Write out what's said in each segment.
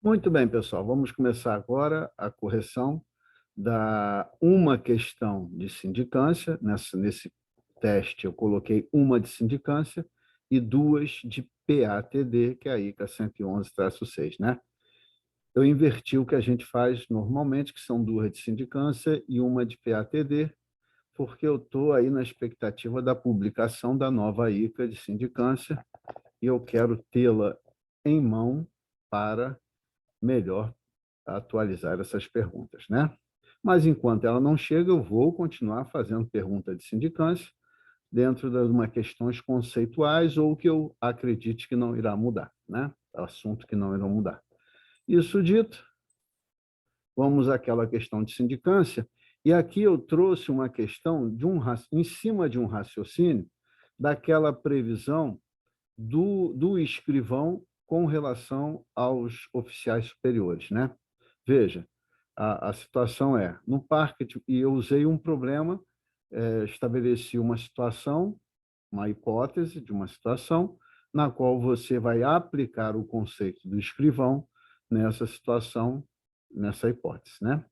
Muito bem, pessoal. Vamos começar agora a correção da uma questão de sindicância. Nesse teste, eu coloquei uma de sindicância e duas de PATD, que é a ICA 111-6, né? Eu inverti o que a gente faz normalmente, que são duas de sindicância e uma de PATD, porque eu estou aí na expectativa da publicação da nova ICA de sindicância e eu quero tê-la em mão para melhor atualizar essas perguntas, né? Mas enquanto ela não chega, eu vou continuar fazendo pergunta de sindicância dentro de uma questões conceituais ou que eu acredite que não irá mudar, né? Assunto que não irá mudar. Isso dito, vamos àquela questão de sindicância, e aqui eu trouxe uma questão em cima de um raciocínio daquela previsão do escrivão com relação aos oficiais superiores, né? Veja, a situação é, no parque, e eu usei um problema, estabeleci uma situação, uma hipótese de uma situação, na qual você vai aplicar o conceito do escrivão nessa situação, nessa hipótese, né?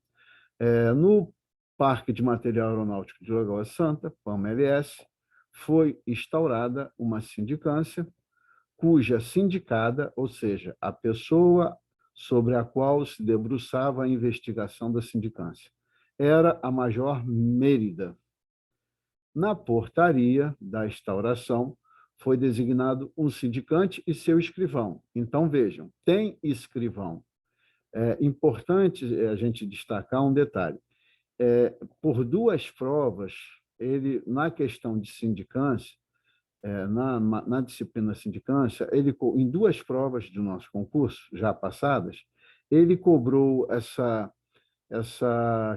No Parque de Material Aeronáutico de Lagoa Santa, PAMLS, foi instaurada uma sindicância cuja sindicada, ou seja, a pessoa sobre a qual se debruçava a investigação da sindicância, era a Major Mérida. Na portaria da instauração, foi designado um sindicante e seu escrivão. Então, vejam, tem escrivão. É importante a gente destacar um detalhe. Por duas provas, ele, na questão de sindicância, na disciplina sindicância, ele, em duas provas do nosso concurso, já passadas, ele cobrou essa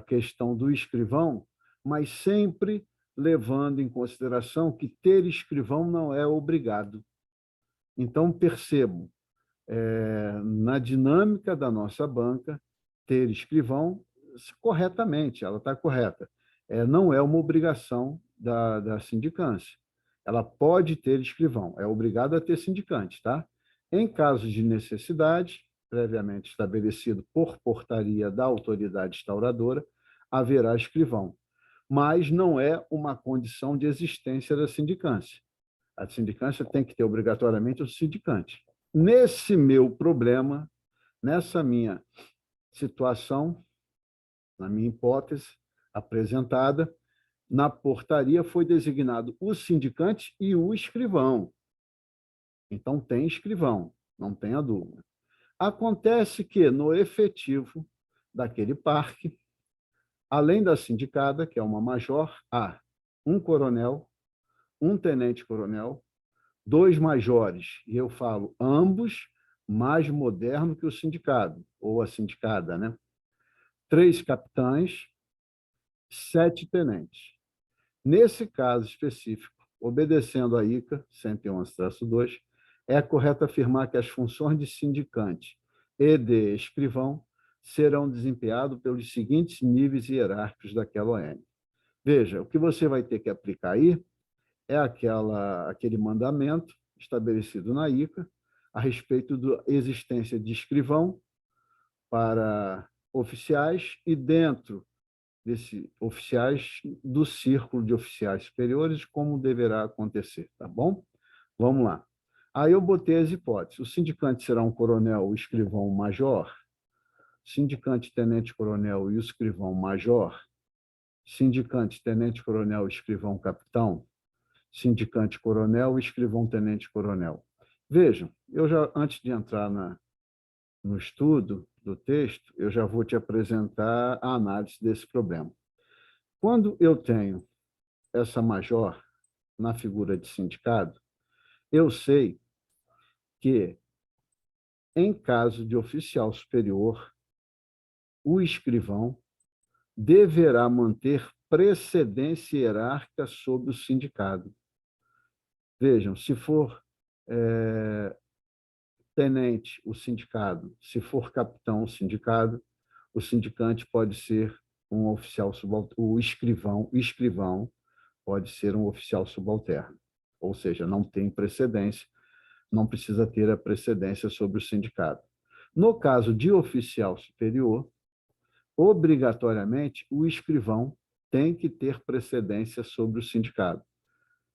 questão do escrivão, mas sempre levando em consideração que ter escrivão não é obrigado. Então, percebo, na dinâmica da nossa banca, ter escrivão corretamente, ela está correta. Não é uma obrigação da sindicância. Ela pode ter escrivão, é obrigada a ter sindicante, tá? Em caso de necessidade, previamente estabelecido por portaria da autoridade instauradora, haverá escrivão. Mas não é uma condição de existência da sindicância. A sindicância tem que ter obrigatoriamente o sindicante. Nesse meu problema, nessa minha situação, na minha hipótese apresentada, na portaria foi designado o sindicante e o escrivão. Então, tem escrivão, não tenha dúvida. Acontece que, no efetivo daquele parque, além da sindicada, que é uma major, há um coronel, um tenente-coronel, dois majores, e eu falo ambos mais moderno que o sindicado, ou a sindicada, né? Três capitães, sete tenentes. Nesse caso específico, obedecendo a ICA 111-2, é correto afirmar que as funções de sindicante e de escrivão serão desempenhadas pelos seguintes níveis hierárquicos daquela ON. Veja, o que você vai ter que aplicar aí é aquele mandamento estabelecido na ICA a respeito da existência de escrivão para oficiais e dentro desses oficiais do círculo de oficiais superiores, como deverá acontecer, tá bom? Vamos lá. Aí eu botei as hipóteses. O sindicante será um coronel, o escrivão major, sindicante tenente-coronel e o escrivão major, sindicante tenente-coronel e escrivão capitão, sindicante coronel e escrivão tenente-coronel. Vejam, eu já, antes de entrar no estudo do texto, eu já vou te apresentar a análise desse problema. Quando eu tenho essa major na figura de sindicado, eu sei que, em caso de oficial superior, o escrivão deverá manter precedência hierárquica sobre o sindicado. Vejam, se for tenente, o sindicado; se for capitão, o sindicante pode ser um oficial subalterno, o escrivão pode ser um oficial subalterno, ou seja, não tem precedência, não precisa ter a precedência sobre o sindicato. No caso de oficial superior, obrigatoriamente, o escrivão tem que ter precedência sobre o sindicato.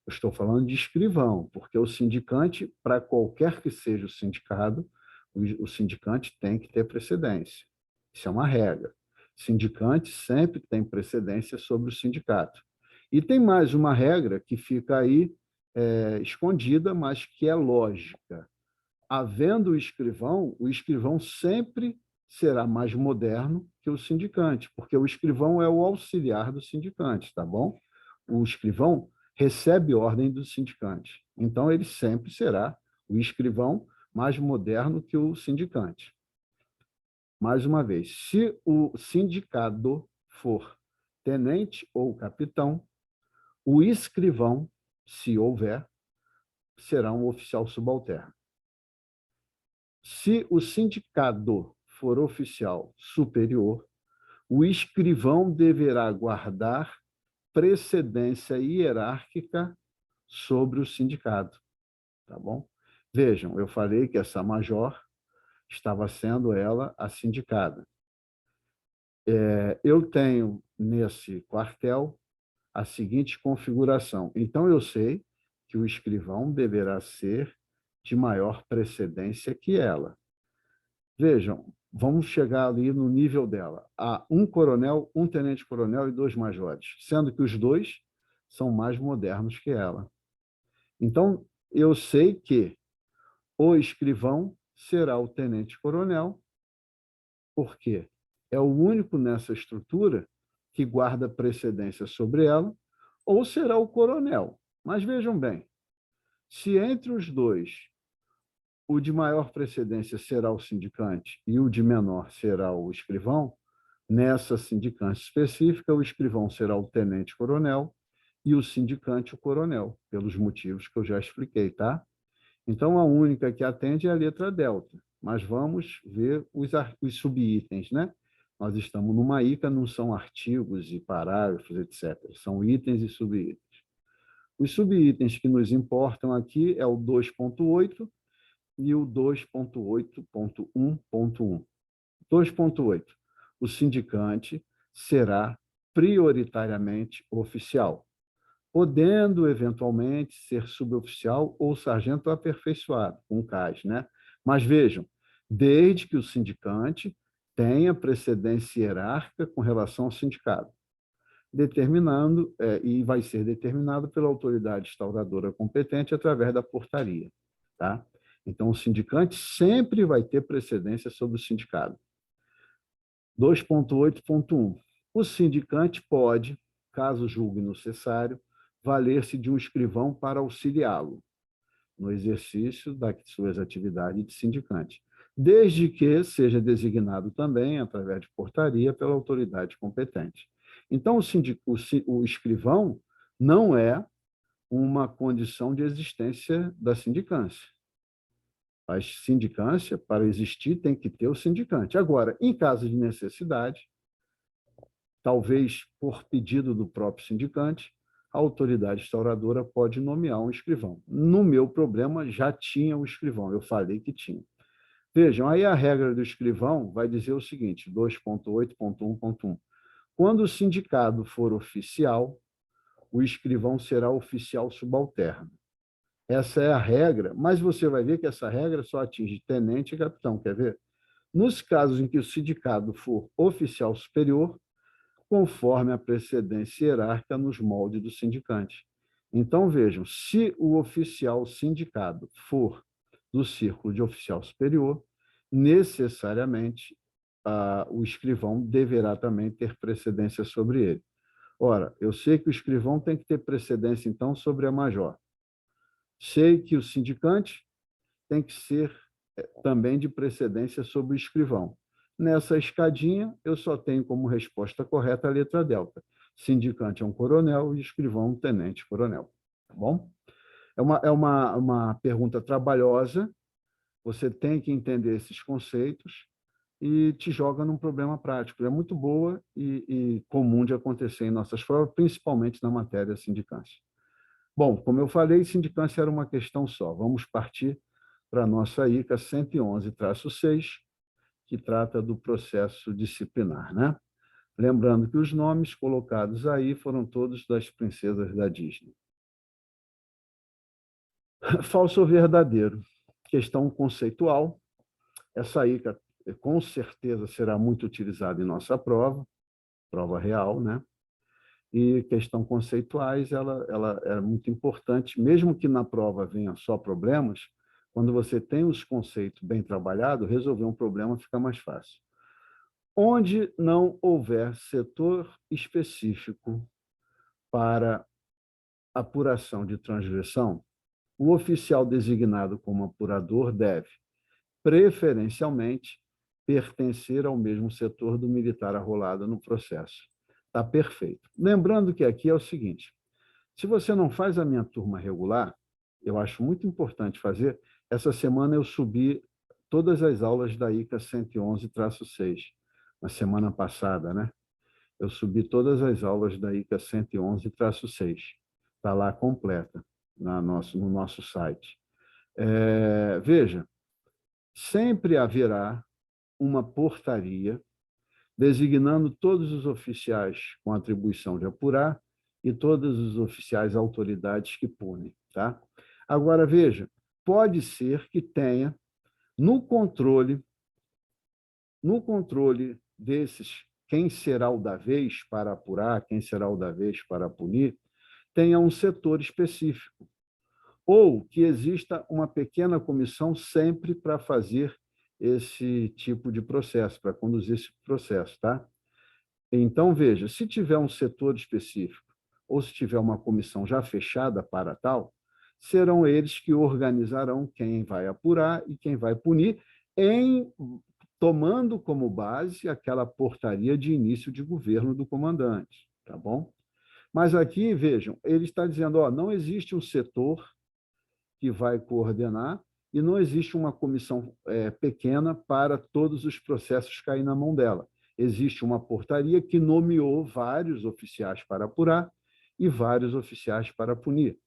Eu estou falando de escrivão, porque o sindicante, para qualquer que seja o sindicato, o sindicante tem que ter precedência. Isso é uma regra. O sindicante sempre tem precedência sobre o sindicato. E tem mais uma regra que fica aí escondida, mas que é lógica. Havendo o escrivão sempre será mais moderno que o sindicante, porque o escrivão é o auxiliar do sindicante, tá bom? O escrivão recebe ordem do sindicante. Então, ele sempre será o escrivão mais moderno que o sindicante. Mais uma vez, se o sindicado for tenente ou capitão, o escrivão, se houver, será um oficial subalterno. Se o sindicado for oficial superior, o escrivão deverá guardar precedência hierárquica sobre o sindicato, tá bom? Vejam, eu falei que essa major estava sendo ela a sindicada. Eu tenho nesse quartel a seguinte configuração. Então, eu sei que o escrivão deverá ser de maior precedência que ela. Vejam, vamos chegar ali no nível dela. Há um coronel, um tenente-coronel e 2 majores, sendo que os 2 são mais modernos que ela. Então, eu sei que o escrivão será o tenente-coronel, porque é o único nessa estrutura que guarda precedência sobre ela, ou será o coronel. Mas vejam bem, se entre os 2 o de maior precedência será o sindicante e o de menor será o escrivão, nessa sindicância específica, o escrivão será o tenente-coronel e o sindicante o coronel, pelos motivos que eu já expliquei, tá? Então, a única que atende é a letra delta, mas vamos ver os subitens, né? Nós estamos numa ICA, não são artigos e parágrafos, etc. São itens e subitens. Os subitens que nos importam aqui é o 2.8 e o 2.8.1.1. 2.8. O sindicante será prioritariamente oficial, podendo, eventualmente, ser suboficial ou sargento aperfeiçoado, com CAS, né? Mas vejam, desde que o sindicante tenha precedência hierárquica com relação ao sindicato, determinando, e vai ser determinado pela autoridade instauradora competente através da portaria, tá? Então, o sindicante sempre vai ter precedência sobre o sindicato. 2.8.1. O sindicante pode, caso julgue necessário, valer-se de um escrivão para auxiliá-lo no exercício das suas atividades de sindicante, desde que seja designado também, através de portaria, pela autoridade competente. Então, o escrivão não é uma condição de existência da sindicância. A sindicância, para existir, tem que ter o sindicante. Agora, em caso de necessidade, talvez por pedido do próprio sindicante, a autoridade instauradora pode nomear um escrivão. No meu problema, já tinha o escrivão, eu falei que tinha. Vejam, aí a regra do escrivão vai dizer o seguinte, 2.8.1.1. Quando o sindicado for oficial, o escrivão será oficial subalterno. Essa é a regra, mas você vai ver que essa regra só atinge tenente e capitão, quer ver? Nos casos em que o sindicado for oficial superior, conforme a precedência hierárquica nos moldes do sindicante. Então, vejam, se o oficial sindicado for do círculo de oficial superior, necessariamente o escrivão deverá também ter precedência sobre ele. Ora, eu sei que o escrivão tem que ter precedência, então, sobre a major. Sei que o sindicante tem que ser também de precedência sobre o escrivão. Nessa escadinha, eu só tenho como resposta correta a letra delta. Sindicante é um coronel e escrivão um tenente-coronel. Tá bom? É uma pergunta trabalhosa, você tem que entender esses conceitos e te joga num problema prático. É muito boa e comum de acontecer em nossas provas, principalmente na matéria sindicância. Bom, como eu falei, sindicância era uma questão só. Vamos partir para a nossa ICA 111-6, que trata do processo disciplinar, né? Lembrando que os nomes colocados aí foram todos das princesas da Disney. Falso ou verdadeiro? Questão conceitual. Essa aí, com certeza, será muito utilizada em nossa prova real, né? E questão conceituais, ela é muito importante, mesmo que na prova venha só problemas, quando você tem os conceitos bem trabalhados, resolver um problema fica mais fácil. Onde não houver setor específico para apuração de transgressão, o oficial designado como apurador deve, preferencialmente, pertencer ao mesmo setor do militar arrolado no processo. Está perfeito. Lembrando que aqui é o seguinte, se você não faz a minha turma regular, eu acho muito importante fazer, essa semana eu subi todas as aulas da ICA 111-6, na semana passada, né? Eu subi todas as aulas da ICA 111-6. Está lá completa no nosso site. Veja, sempre haverá uma portaria designando todos os oficiais com atribuição de apurar e todos os oficiais autoridades que punem. Tá? Agora, veja, pode ser que tenha, no controle desses, quem será o da vez para apurar, quem será o da vez para punir, tenha um setor específico. Ou que exista uma pequena comissão sempre para fazer esse tipo de processo, para conduzir esse processo, tá? Então, veja, se tiver um setor específico ou se tiver uma comissão já fechada para tal, serão eles que organizarão quem vai apurar e quem vai punir, tomando como base aquela portaria de início de governo do comandante, tá bom? Mas aqui, vejam, ele está dizendo, ó, não existe um setor que vai coordenar e não existe uma comissão pequena para todos os processos cair na mão dela. Existe uma portaria que nomeou vários oficiais para apurar e vários oficiais para punir.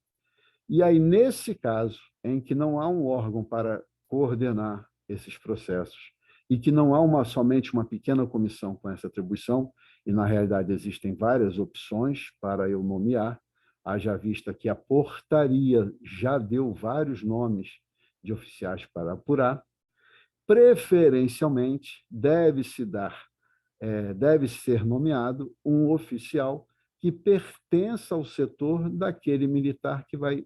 E aí, nesse caso, em que não há um órgão para coordenar esses processos e que não há somente uma pequena comissão com essa atribuição, e na realidade existem várias opções para eu nomear, haja vista que a portaria já deu vários nomes de oficiais para apurar, preferencialmente deve ser nomeado um oficial que pertença ao setor daquele militar que vai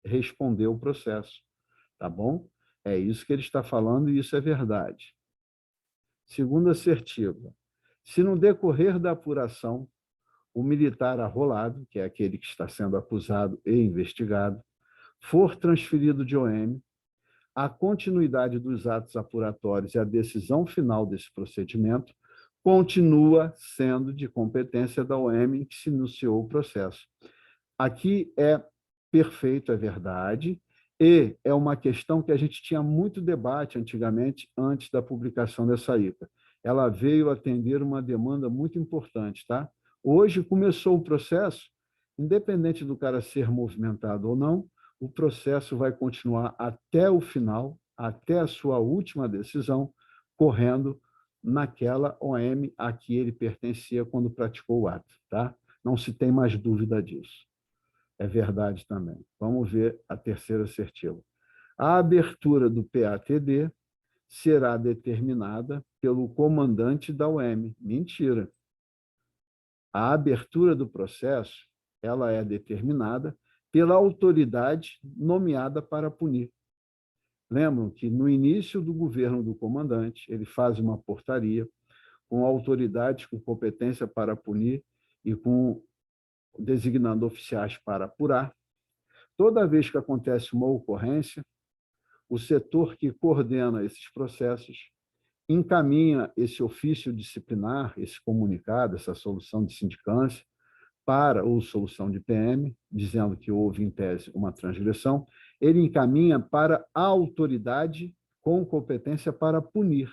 responder o processo, tá bom? É isso que ele está falando e isso é verdade. Segunda assertiva, se no decorrer da apuração o militar arrolado, que é aquele que está sendo acusado e investigado, for transferido de OM, a continuidade dos atos apuratórios e a decisão final desse procedimento continua sendo de competência da OM em que se iniciou o processo. Aqui é perfeito, é verdade, e é uma questão que a gente tinha muito debate antigamente, antes da publicação dessa ICA. Ela veio atender uma demanda muito importante, tá? Hoje começou o processo, independente do cara ser movimentado ou não, o processo vai continuar até o final, até a sua última decisão, correndo naquela OM a que ele pertencia quando praticou o ato, tá? Não se tem mais dúvida disso. É verdade também. Vamos ver a terceira assertiva. A abertura do PATD será determinada pelo comandante da OM. Mentira. A abertura do processo, ela é determinada pela autoridade nomeada para punir. Lembram que no início do governo do comandante, ele faz uma portaria com autoridades com competência para punir e designando oficiais para apurar. Toda vez que acontece uma ocorrência, o setor que coordena esses processos encaminha esse ofício disciplinar, esse comunicado, essa solução de sindicância, ou solução de PM, dizendo que houve, em tese, uma transgressão, ele encaminha para a autoridade com competência para punir.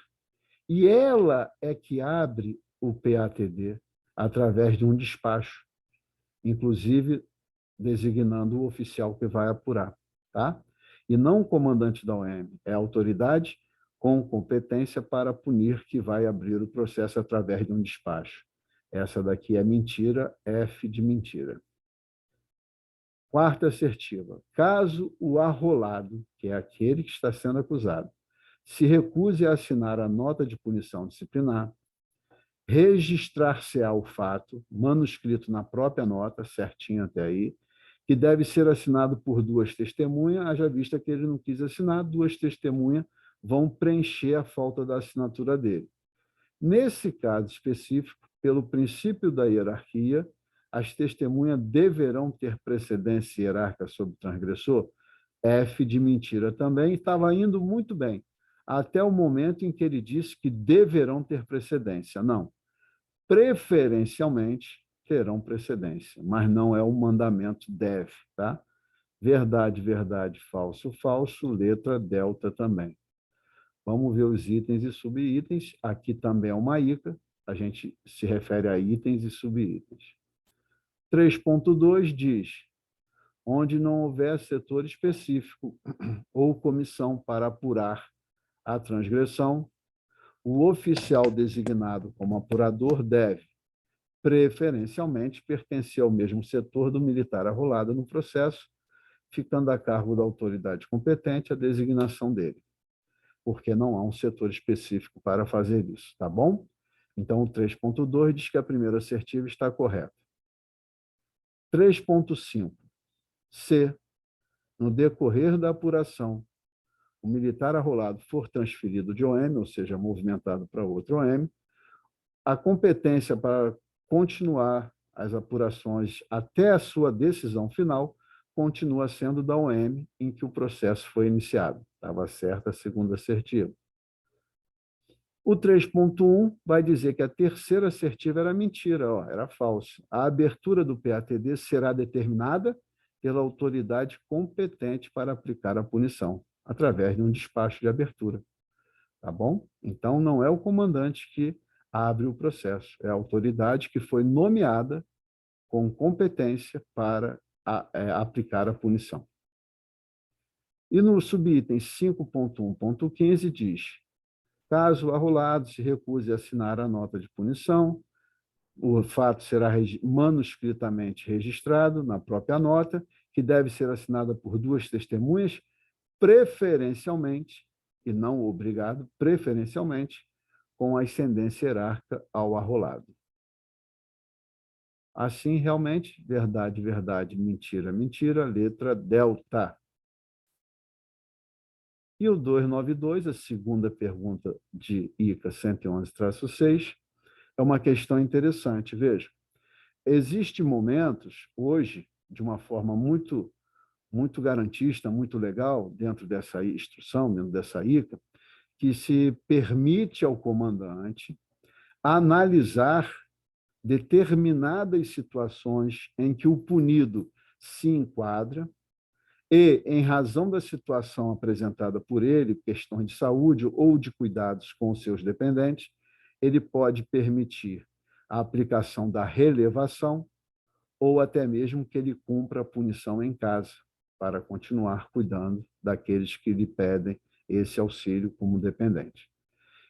E ela é que abre o PATD através de um despacho, inclusive designando o oficial que vai apurar, tá? E não o comandante da OM, é a autoridade com competência para punir que vai abrir o processo através de um despacho. Essa daqui é mentira, F de mentira. Quarta assertiva. Caso o arrolado, que é aquele que está sendo acusado, se recuse a assinar a nota de punição disciplinar, registrar-se-á o fato, manuscrito na própria nota, certinho até aí, que deve ser assinado por duas testemunhas, haja vista que ele não quis assinar, duas testemunhas vão preencher a falta da assinatura dele. Nesse caso específico, pelo princípio da hierarquia, as testemunhas deverão ter precedência hierárquica sobre o transgressor. F de mentira também estava indo muito bem, até o momento em que ele disse que deverão ter precedência. Não, preferencialmente terão precedência, mas não é o mandamento deve, tá? Verdade, verdade, falso, falso, letra delta também. Vamos ver os itens e subitens. Aqui também é uma ICA, a gente se refere a itens e subitens. 3.2 diz: onde não houver setor específico ou comissão para apurar a transgressão, o oficial designado como apurador deve, preferencialmente, pertencer ao mesmo setor do militar arrolado no processo, ficando a cargo da autoridade competente a designação dele, porque não há um setor específico para fazer isso, tá bom? Então, o 3.2 diz que a primeira assertiva está correta. 3.5. Se, no decorrer da apuração, o militar arrolado for transferido de OM, ou seja, movimentado para outro OM, a competência para continuar as apurações até a sua decisão final continua sendo da OM em que o processo foi iniciado. Estava certa a segunda assertiva. O 3.1 vai dizer que a terceira assertiva era mentira, era falso. A abertura do PATD será determinada pela autoridade competente para aplicar a punição, através de um despacho de abertura. Tá bom? Então, não é o comandante que abre o processo, é a autoridade que foi nomeada com competência para aplicar a punição. E no subitem 5.1.15 diz: caso o arrolado se recuse a assinar a nota de punição, o fato será manuscritamente registrado na própria nota, que deve ser assinada por duas testemunhas, preferencialmente, e não obrigado, preferencialmente, com ascendência hierárquica ao arrolado. Assim, realmente, verdade, verdade, mentira, mentira, letra delta. E o 292, a segunda pergunta de ICA 111-6, é uma questão interessante. Veja, existem momentos, hoje, de uma forma muito garantista, muito legal, dentro dessa instrução, dentro dessa ICA, que se permite ao comandante analisar determinadas situações em que o punido se enquadra e, em razão da situação apresentada por ele, questões de saúde ou de cuidados com os seus dependentes, ele pode permitir a aplicação da relevação ou até mesmo que ele cumpra a punição em casa, para continuar cuidando daqueles que lhe pedem esse auxílio como dependente.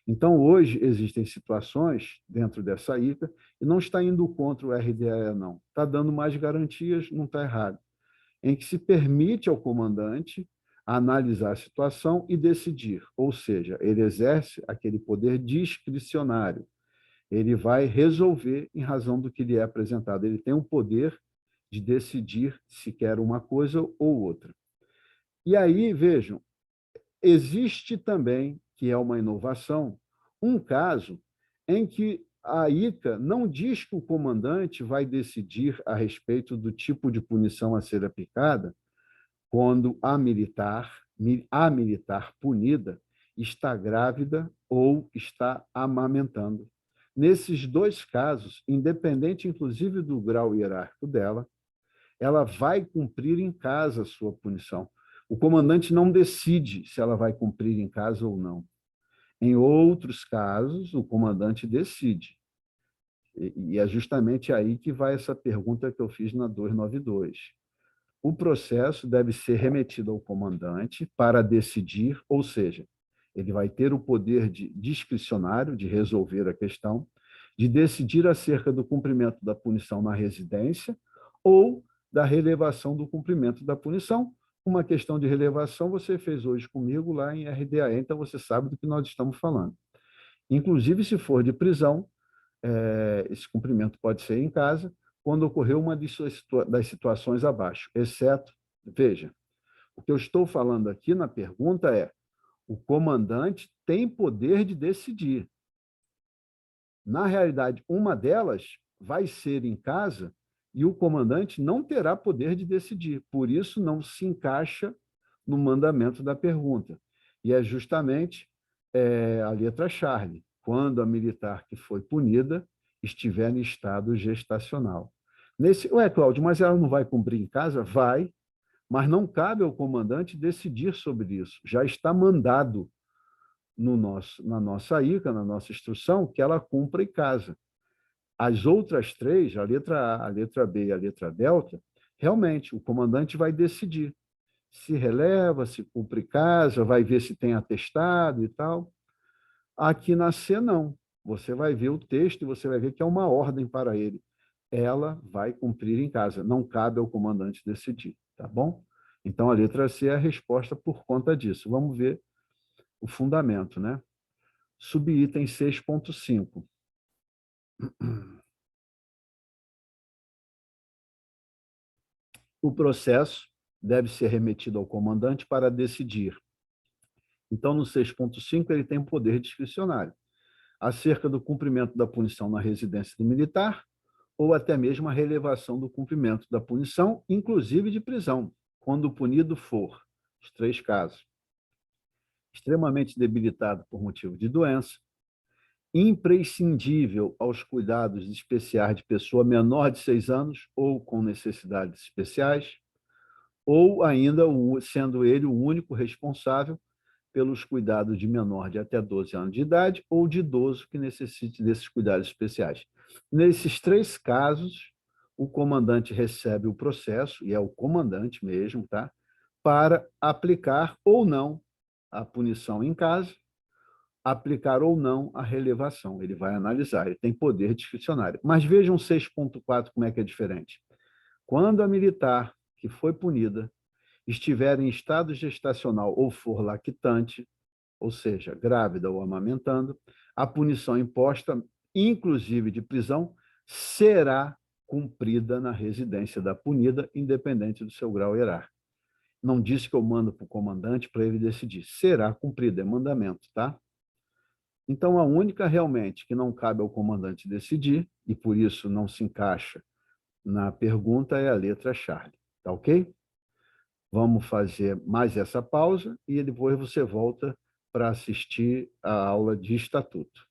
Então, hoje, existem situações dentro dessa ICA, e não está indo contra o RDE, não. Está dando mais garantias, não está errado, em que se permite ao comandante analisar a situação e decidir, ou seja, ele exerce aquele poder discricionário. Ele vai resolver em razão do que lhe é apresentado. Ele tem o poder de decidir se quer uma coisa ou outra. E aí, vejam, existe também, que é uma inovação, um caso em que a ICA não diz que o comandante vai decidir a respeito do tipo de punição a ser aplicada quando a militar punida está grávida ou está amamentando. Nesses dois casos, independente inclusive do grau hierárquico dela, ela vai cumprir em casa a sua punição. O comandante não decide se ela vai cumprir em casa ou não. Em outros casos, o comandante decide. E é justamente aí que vai essa pergunta que eu fiz na 292. O processo deve ser remetido ao comandante para decidir, ou seja, Ele vai ter o poder discricionário de resolver a questão, de decidir acerca do cumprimento da punição na residência ou da relevação do cumprimento da punição. Uma questão de relevação você fez hoje comigo lá em RDAE, então você sabe do que nós estamos falando. Inclusive, se for de prisão, esse cumprimento pode ser em casa, quando ocorreu uma das situações abaixo, exceto, veja, o que eu estou falando aqui na pergunta é: o comandante tem poder de decidir. Na realidade, uma delas vai ser em casa e o comandante não terá poder de decidir. Por isso, não se encaixa no mandamento da pergunta. E é justamente a letra Charlie, quando a militar que foi punida estiver em estado gestacional. Ué, Cláudio, mas ela não vai cumprir em casa? Vai, mas não cabe ao comandante decidir sobre isso. Já está mandado na nossa ICA, na nossa instrução, que ela cumpra em casa. As outras três, a letra A, a letra B e a letra delta, realmente o comandante vai decidir se releva, se cumpre em casa, vai ver se tem atestado e tal. Aqui na C, não. Você vai ver o texto e você vai ver que é uma ordem para ele. Ela vai cumprir em casa. Não cabe ao comandante decidir, tá bom? Então, a letra C é a resposta por conta disso. Vamos ver o fundamento, né? Subitem 6.5. O processo deve ser remetido ao comandante para decidir. Então, no 6.5, ele tem um poder discricionário acerca do cumprimento da punição na residência do militar ou até mesmo a relevação do cumprimento da punição, inclusive de prisão, quando o punido for, os três casos, extremamente debilitado por motivo de doença, imprescindível aos cuidados especiais de pessoa menor de 6 anos ou com necessidades especiais, ou ainda sendo ele o único responsável pelos cuidados de menor de até 12 anos de idade ou de idoso que necessite desses cuidados especiais. Nesses três casos, o comandante recebe o processo, e é o comandante mesmo, tá? Para aplicar ou não a punição em casa, aplicar ou não a relevação. Ele vai analisar, ele tem poder discricionário. Mas vejam 6.4 como é que é diferente. Quando a militar que foi punida estiver em estado gestacional ou for lactante, ou seja, grávida ou amamentando, a punição imposta, inclusive de prisão, será cumprida na residência da punida, independente do seu grau hierárquico. Não disse que eu mando para o comandante para ele decidir. Será cumprida, é mandamento, tá? Então, a única realmente que não cabe ao comandante decidir, e por isso não se encaixa na pergunta, é a letra Charlie. Tá ok? Vamos fazer mais essa pausa e depois você volta para assistir a aula de estatuto.